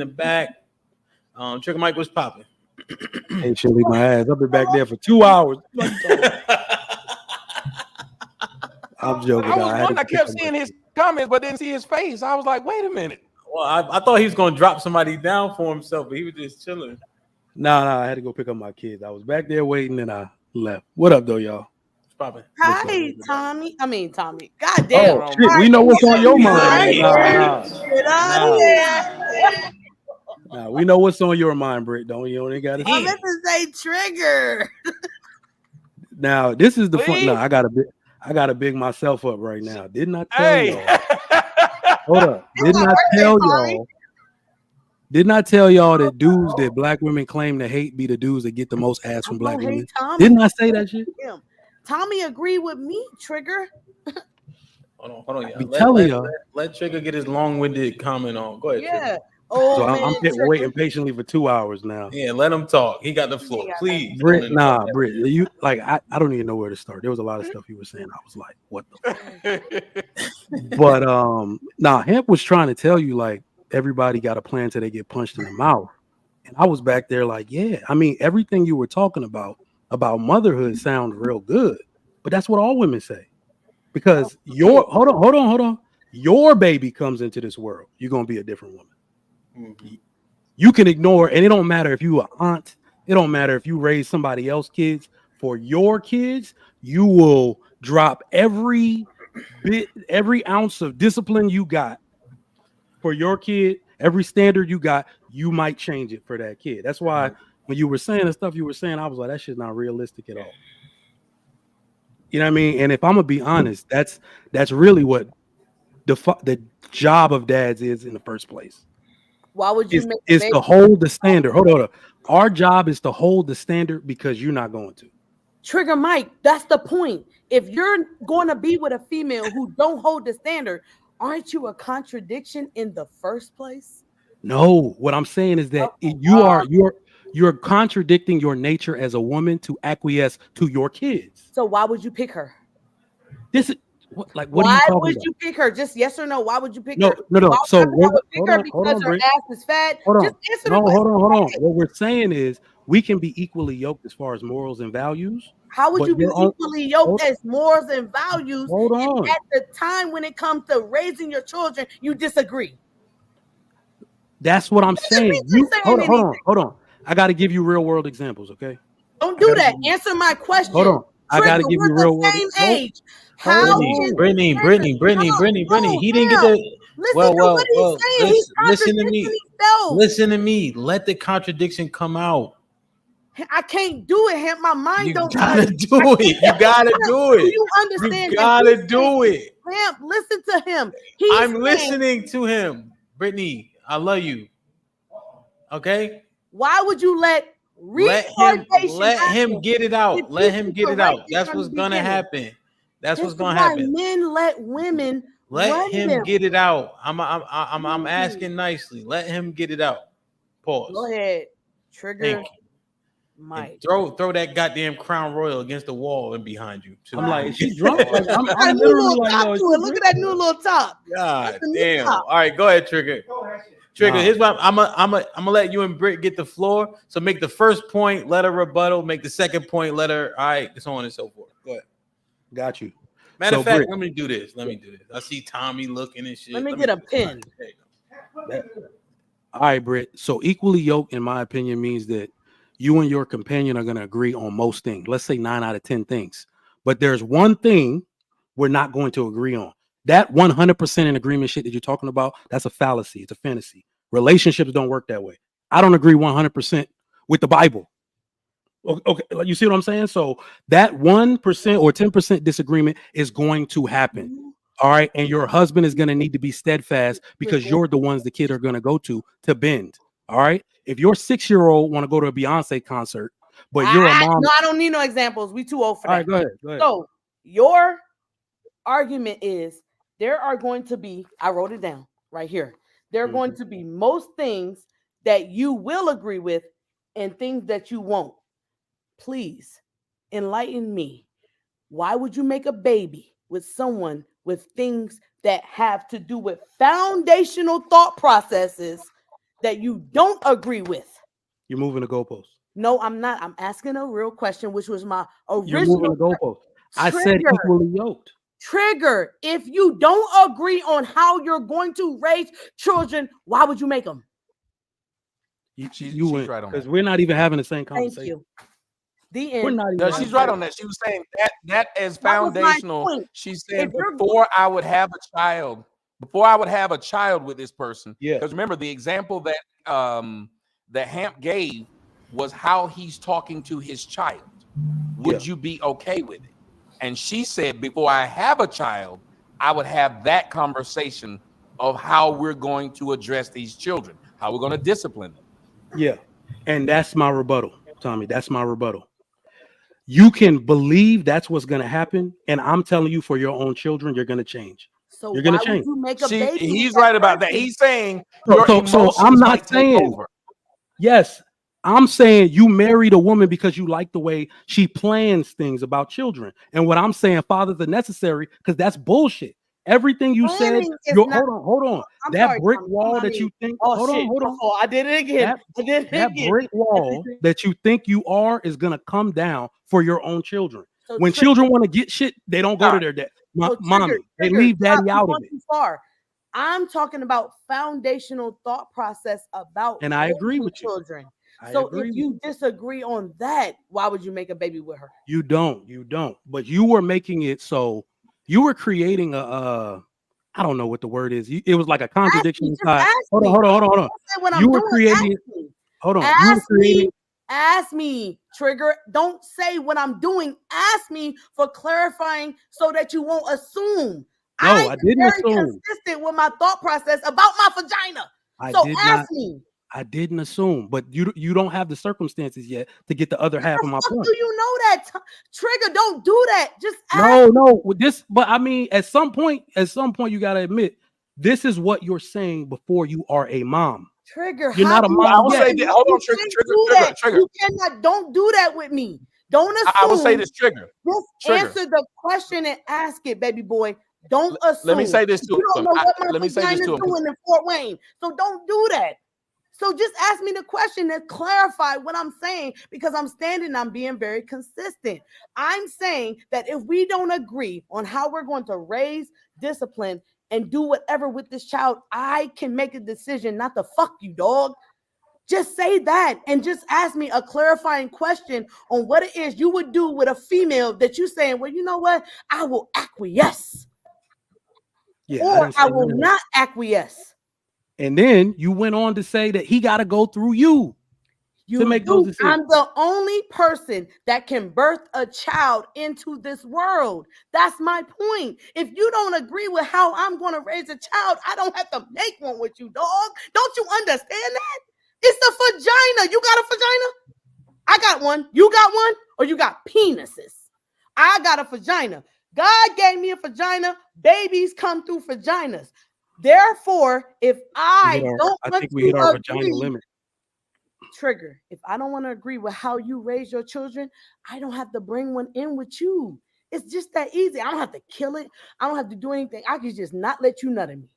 in the back. Trigger Mike was popping. Hey, she'll leave my ass. I've been back there for 2 hours. I'm joking. I was one. I kept seeing his comments, but didn't see his face. I was like, wait a minute. Well, I thought he was gonna drop somebody down for himself, but he was just chilling. Nah, I had to go pick up my kids. I was back there waiting and I left. What up, though, y'all? Popping. Hi, Tommy. Tommy. God damn. Oh, shit. We know what's on your mind. Nah, we know what's on your mind, Britt. Don't you only got to I meant to say trigger. Now, this is the fun. No, I gotta big myself up right now. Didn't I tell y'all? Hold up. Didn't I tell y'all that dudes that black women claim to hate be the dudes that get the most ass from black women? Didn't I say that shit? Tommy agreed with me, Trigger. Hold on. Let Trigger get his long-winded comment on. Go ahead, Trigger. Oh, so I'm waiting patiently for 2 hours now. Yeah, let him talk. He got the floor. Please. Britt, you like I don't even know where to start. There was a lot of stuff you were saying. I was like, what the fuck? But Hemp was trying to tell you like everybody got a plan till they get punched in the mouth. And I was back there like, yeah, I mean, everything you were talking about motherhood sounds real good, but that's what all women say. Because hold on. Your baby comes into this world, you're gonna be a different woman. Mm-hmm. You can ignore, and it don't matter if you an aunt, it don't matter if you raise somebody else's kids. For your kids, you will drop every ounce of discipline you got for your kid, every standard you got, you might change it for that kid. That's why when you were saying the stuff you were saying, I was like, that shit's not realistic at all. You know what I mean? And if I'm gonna be honest, that's really what the job of dads is in the first place. Why would you is to hold the standard? Hold on. Our job is to hold the standard because you're not going to. Trigger Mike, that's the point. If you're going to be with a female who don't hold the standard, aren't you a contradiction in the first place? No, what I'm saying is that you're contradicting your nature as a woman to acquiesce to your kids. So why would you pick her? What are you talking about? Why would you pick her? Just yes or no. Why would you pick her? No. So hold on, because her ass is fat. Hold on. Just answer the question. Hold on. What we're saying is we can be equally yoked as far as morals and values. How would you be equally yoked as morals and values? Hold on. At the time when it comes to raising your children, you disagree. That's what I'm saying. Hold on. I got to give you real world examples, okay? Don't do that. Answer my question. Hold on. I got to give you real world. Same age. Brittany. He didn't get the. Listen to me. Listen to me. Let the contradiction come out. I can't do it. My mind don't. You gotta do it. You gotta do it. You understand? You gotta do it. Hemp, listen to him. I'm listening to him. Brittany, I love you. Okay. Why would you let him get it out? Let him get it out. That's what's gonna happen. That's what's gonna happen. Men let women let him get it out. I'm asking nicely. Let him get it out. Pause. Go ahead. Trigger Mike. Throw that goddamn Crown Royal against the wall and behind you. Too. I'm like, she's drunk. I'm literally like, look at that new little top. God damn. All right, go ahead, Trigger. Trigger, here's what I'm gonna let you and Britt get the floor. So make the first point, let her rebuttal. Make the second point, let her. All right, so on and so forth. Go ahead. Got you. Matter of fact, let me do this. I see Tommy looking and shit. Let me get a pen. All right, Britt. So equally yoked, in my opinion, means that you and your companion are going to agree on most things. Let's say 9 out of 10 things. But there's one thing we're not going to agree on. That 100% in agreement shit that you're talking about, that's a fallacy. It's a fantasy. Relationships don't work that way. I don't agree 100% with the Bible. Okay, you see what I'm saying? So that 1% or 10% disagreement is going to happen. All right. And your husband is going to need to be steadfast because you're the ones the kid are going to go to bend. All right. If your 6-year-old want to go to a Beyonce concert, but you're a mom. No, I don't need no examples. We too old for that. All right, go ahead. So your argument is there are going to be, I wrote it down right here. There are going to be most things that you will agree with and things that you won't. Please enlighten me. Why would you make a baby with someone with things that have to do with foundational thought processes that you don't agree with. You're moving the goalposts. No, I'm not. I'm asking a real question, which was my You're moving original the goalposts. I said trigger. equally yoked. Trigger. If you don't agree on how you're going to raise children, why would you make them? She's went right on because that. we're not even having the same conversation. Thank you. The We're end. not even No, having she's the right same- on that. She was saying that is That was my foundational. point. She's saying If you're- before I would have a child, with this person. Yeah. Because remember the example that that Hamp gave was how he's talking to his child. Would you be okay with it? And she said, before I have a child, I would have that conversation of how we're going to address these children, how we're going to discipline them. Yeah. And that's my rebuttal, Tommy. That's my rebuttal. You can believe that's what's going to happen. And I'm telling you, for your own children, you're going to change. So You're gonna why change. would you make a baby? He's with right about that. person? He's saying So your I'm emotions not might take saying, over. yes, I'm saying you married a woman because you like the way she plans things about children. And what I'm saying, fathers are necessary, because that's bullshit. Everything you said, Planning is not- hold on. I'm That sorry, brick Tommy, wall come on that in. you think, Oh hold shit! on. My fault. I did it again. I did it That again. brick wall that you think you are is gonna come down for your own children. So When Trigger- children want to get shit, they don't go to their dad, so mommy. They Trigger, leave daddy stop, out you of went it. too far. I'm talking about foundational thought process about And I agree raising with you. children. I So agree if with you disagree on that, why would you make a baby with her? You don't. But you were making it so you were creating a I don't know what the word is. It was like a contradiction inside. Hold on. Don't say what You I'm were doing. creating. Ask me. Hold on. You were Ask creating. me. Ask me, Trigger. Don't say what I'm doing. Ask me for clarifying so that you won't assume. No, I didn't very assume. consistent with my thought process about my vagina. So ask me. I didn't assume, but you don't have the circumstances yet to get the other half of my point. Do you know that? Trigger, don't do that. Just ask. No, with this, but I mean, at some point, you gotta admit, this is what you're saying before you are a mom. Trigger, You're not a mom. I will say that. Hold on, Trigger. You cannot. Don't do that with me. Don't assume. I will say this, Trigger. Just answer the question and ask it, baby boy. Don't assume. Let me say this to him. You don't know what my Let me say this to him. doing in Fort Wayne, so don't do that. So just ask me the question and clarify what I'm saying, because I'm being very consistent. I'm saying that if we don't agree on how we're going to raise, discipline, and do whatever with this child, I can make a decision not to fuck you, dog. Just say that and just ask me a clarifying question on what it is you would do with a female that you saying, well, you know what? I will acquiesce. Yeah, or I will not acquiesce. And then you went on to say that he got to go through you to make those decisions. I'm the only person that can birth a child into this world. That's my point. If you don't agree with how I'm going to raise a child, I don't have to make one with you, dog. Don't you understand that? It's a vagina. You got a vagina? I got one. You got one? Or you got penises? I got a vagina. God gave me a vagina. Babies come through vaginas. Therefore, if I think we hit our vagina limit. Trigger, if I don't want to agree with how you raise your children, I don't have to bring one in with you. It's just that easy. I don't have to kill it. I don't have to do anything. I can just not let you nut in me.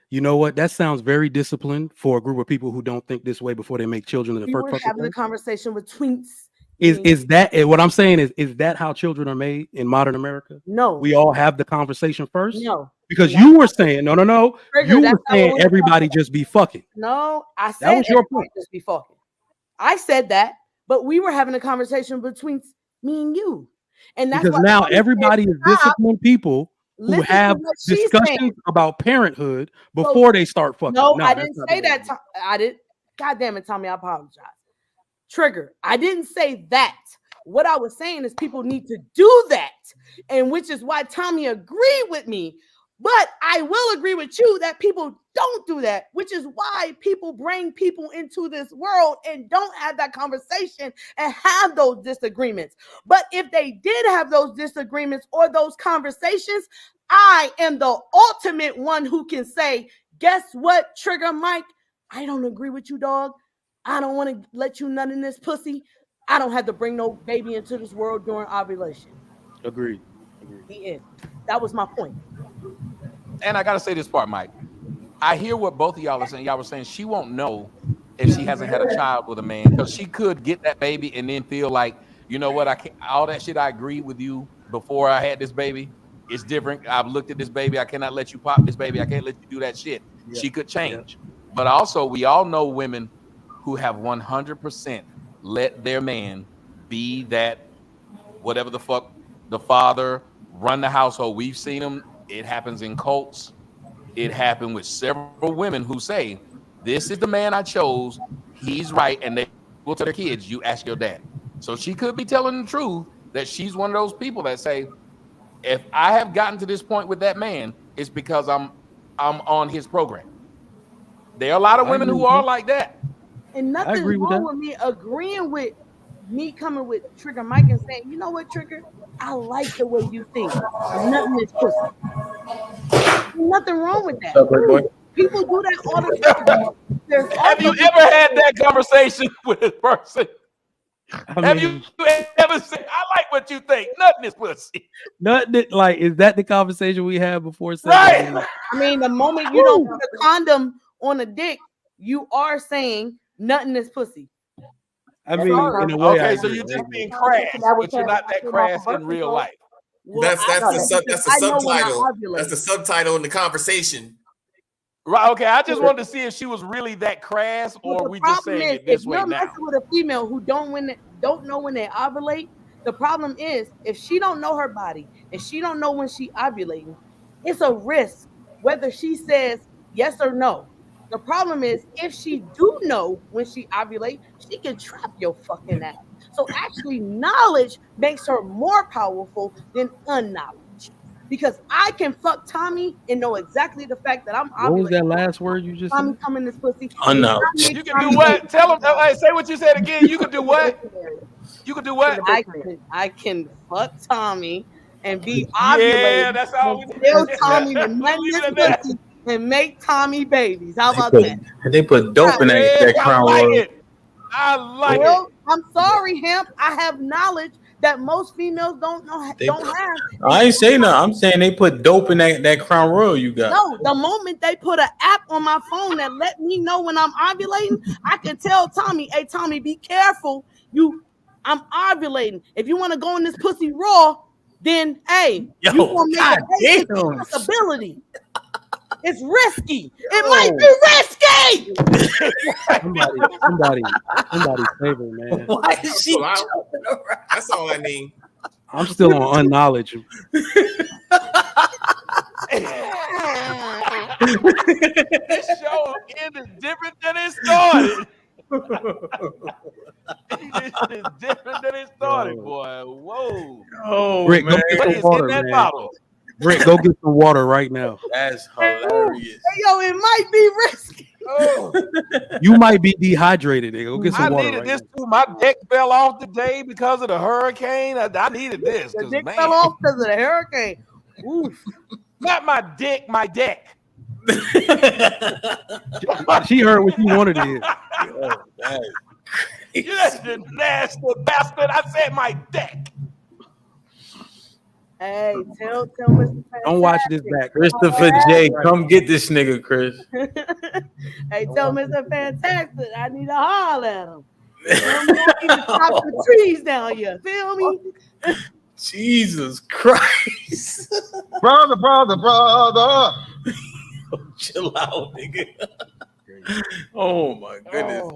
You know what? That sounds very disciplined for a group of people who don't think this way before they make children in the first place. We were having a conversation with twinks. Is that what I'm saying? Is that how children are made in modern America? No. We all have the conversation first? No. Because you were saying, no. Trigger, you were saying everybody just be fucking. No, I said that was your point. Just be fucking. I said that, but we were having a conversation between me and you. And that's because now everybody is disciplined people who have discussions about parenthood before they start fucking. No, I didn't say that. I did. God damn it, Tommy, I apologize. Trigger, I didn't say that. What I was saying is people need to do that, and which is why Tommy agreed with me. But I will agree with you that people don't do that, which is why people bring people into this world and don't have that conversation and have those disagreements. But if they did have those disagreements or those conversations, I am the ultimate one who can say, guess what, Trigger Mike? I don't agree with you, dog. I don't want to let you nut in this pussy. I don't have to bring no baby into this world during ovulation. Agreed. The end. That was my point. And I got to say this part, Mike. I hear what both of y'all are saying. Y'all were saying she won't know if she hasn't had a child with a man, because she could get that baby and then feel like, you know what, I can't, all that shit I agreed with you before I had this baby. It's different. I've looked at this baby. I cannot let you pop this baby. I can't let you do that shit. Yeah. She could change. But also, we all know women who have 100% let their man be that, whatever the fuck, the father, run the household. We've seen them. It happens in cults. It happened with several women who say, this is the man I chose. He's right. And they will tell their kids, you ask your dad. So she could be telling the truth, that she's one of those people that say, if I have gotten to this point with that man, it's because I'm on his program. There are a lot of women who are like that. And nothing's wrong with me agreeing with me coming with Trigger Mike and saying, you know what, Trigger? I like the way you think. Nothing is pussy. Nothing wrong with that. People do that all the time. Have you ever had that conversation with a person? Have you ever said, I like what you think? Nothing is pussy. Nothing, like, is that the conversation we had before? Right. I mean, the moment you don't put a condom on a dick, you are saying nothing is pussy. I mean, in a way, okay, so you're just being crass, but you're not that crass in real life. Well, that's the subtitle. That's the subtitle in the conversation. Right. Okay. I just wanted to see if she was really that crass, or we just saying it this way now. If you're messing with a female who don't know when they ovulate, the problem is if she don't know her body and she don't know when she ovulating, it's a risk whether she says yes or no. The problem is if she do know when she ovulate, she can trap your fucking ass. So actually, knowledge makes her more powerful than unknowledge. Because I can fuck Tommy and know exactly the fact that I'm ovulating. What was that last word you just Tommy said? coming this pussy. Unknowledge. You can do what? Tell him. Say what you said again. You can do what? You can do what? I can fuck Tommy and be ovulating. Yeah, that's all we Tell Tommy to nut this pussy and make Tommy babies. How about that? They put dope in that crown royal. I like it. I'm sorry, Hemp. I have knowledge that most females don't have. I ain't saying that. I'm saying they put dope in that crown royal you got. No, the moment they put an app on my phone that let me know when I'm ovulating, I can tell Tommy, hey, Tommy, be careful. I'm ovulating. If you want to go in this pussy raw, then hey, you gonna make a possibility. It's risky. It might be risky. Somebody's favorite, man. Why is she jumping around? That's all I need. I'm still on unknowledge. This show ended different than it started. It is different than it started, boy. Whoa. Oh, Rick, man. go get some water, man. Bottle? Rick, go get some water right now. That's hilarious. Hey, yo, it might be risky. Oh. You might be dehydrated. Go get some water. I needed this too. My deck fell off today because of the hurricane. I needed this. The deck fell off because of the hurricane. Oof. Not my dick, my deck. She heard what you wanted to hear. You're a nasty bastard. I said my deck. Hey, tell Mr. Don't watch this back. Christopher J, come get this nigga, Chris. Hey, tell Mr. Fantastic, I need to holler at him. I need to chop the trees down here. Feel me? Jesus Christ. Brother. Chill out, nigga. Oh my goodness.